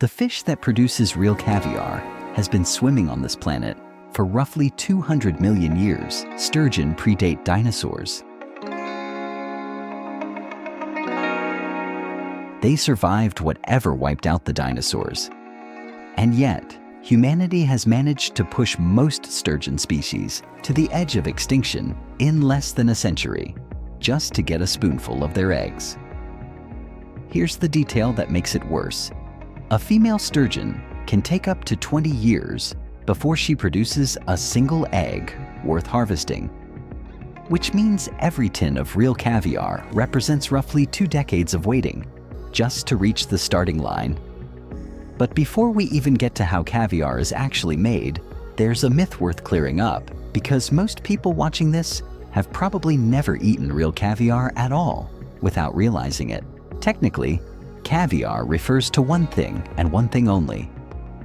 The fish that produces real caviar has been swimming on this planet for roughly 200 million years. Sturgeon predate dinosaurs. They survived whatever wiped out the dinosaurs. And yet, humanity has managed to push most sturgeon species to the edge of extinction in less than a century, just to get a spoonful of their eggs. Here's the detail that makes it worse. A female sturgeon can take up to 20 years before she produces a single egg worth harvesting, which means every tin of real caviar represents roughly 2 decades of waiting just to reach the starting line. But before we even get to how caviar is actually made, there's a myth worth clearing up, because most people watching this have probably never eaten real caviar at all without realizing it. Technically, caviar refers to one thing and one thing only: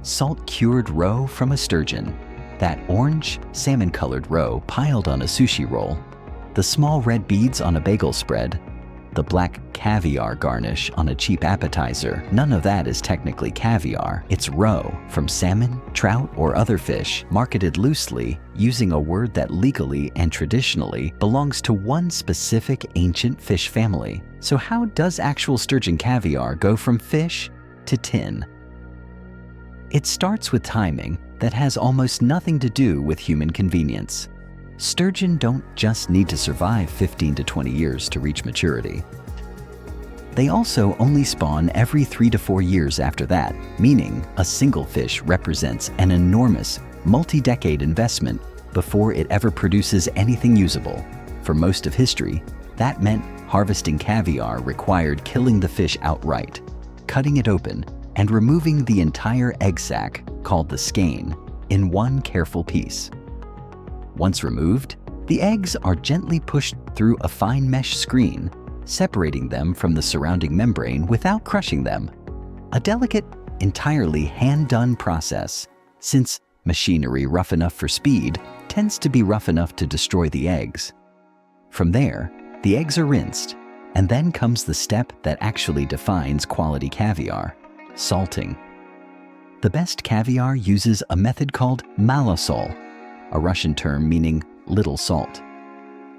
salt-cured roe from a sturgeon. That orange, salmon-colored roe piled on a sushi roll, the small red beads on a bagel spread, the black caviar garnish on a cheap appetizer. None of that is technically caviar. It's roe from salmon, trout, or other fish, marketed loosely using a word that legally and traditionally belongs to one specific ancient fish family. So how does actual sturgeon caviar go from fish to tin? It starts with timing that has almost nothing to do with human convenience. Sturgeon don't just need to survive 15 to 20 years to reach maturity. They also only spawn every 3 to 4 years after that, meaning a single fish represents an enormous, multi-decade investment before it ever produces anything usable. For most of history, that meant harvesting caviar required killing the fish outright, cutting it open, and removing the entire egg sac, called the skein, in one careful piece. Once removed, the eggs are gently pushed through a fine mesh screen, separating them from the surrounding membrane without crushing them. A delicate, entirely hand-done process, since machinery rough enough for speed tends to be rough enough to destroy the eggs. From there, the eggs are rinsed, and then comes the step that actually defines quality caviar: salting. The best caviar uses a method called malosol, a Russian term meaning little salt.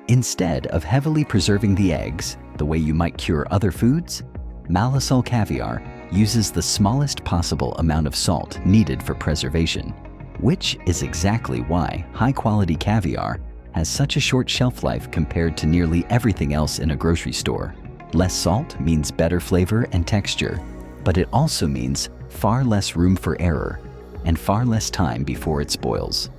Instead of heavily preserving the eggs the way you might cure other foods, malosol caviar uses the smallest possible amount of salt needed for preservation, which is exactly why high-quality caviar has such a short shelf life compared to nearly everything else in a grocery store. Less salt means better flavor and texture, but it also means far less room for error and far less time before it spoils.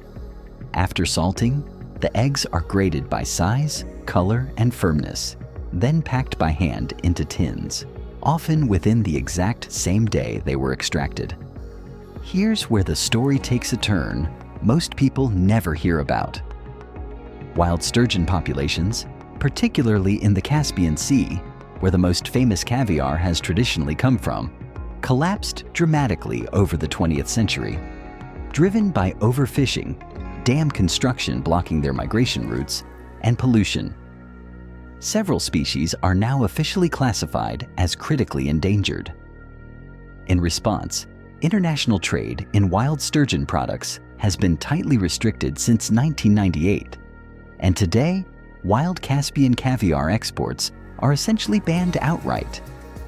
After salting, the eggs are graded by size, color, and firmness, then packed by hand into tins, often within the exact same day they were extracted. Here's where the story takes a turn most people never hear about. Wild sturgeon populations, particularly in the Caspian Sea, where the most famous caviar has traditionally come from, collapsed dramatically over the 20th century, driven by overfishing, dam construction blocking their migration routes, and pollution. Several species are now officially classified as critically endangered. In response, international trade in wild sturgeon products has been tightly restricted since 1998, and today, wild Caspian caviar exports are essentially banned outright,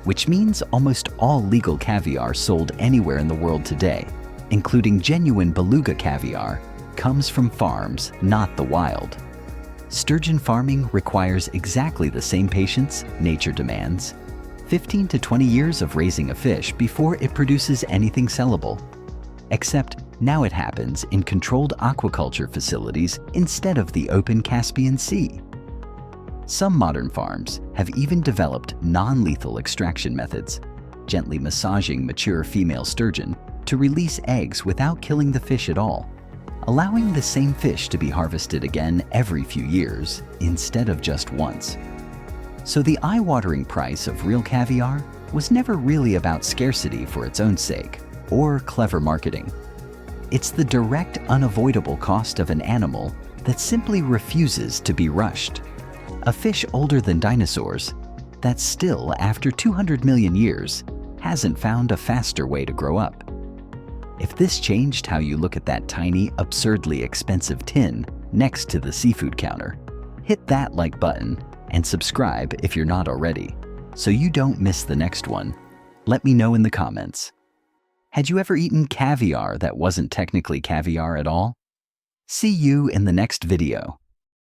which means almost all legal caviar sold anywhere in the world today, including genuine beluga caviar, comes from farms, not the wild. Sturgeon farming requires exactly the same patience nature demands: 15 to 20 years of raising a fish before it produces anything sellable. Except now it happens in controlled aquaculture facilities instead of the open Caspian Sea. Some modern farms have even developed non-lethal extraction methods, gently massaging mature female sturgeon to release eggs without killing the fish at all, allowing the same fish to be harvested again every few years instead of just once. So the eye-watering price of real caviar was never really about scarcity for its own sake or clever marketing. It's the direct, unavoidable cost of an animal that simply refuses to be rushed. A fish older than dinosaurs that still, after 200 million years, hasn't found a faster way to grow up. If this changed how you look at that tiny, absurdly expensive tin next to the seafood counter, hit that like button and subscribe if you're not already, so you don't miss the next one. Let me know in the comments. Had you ever eaten caviar that wasn't technically caviar at all? See you in the next video.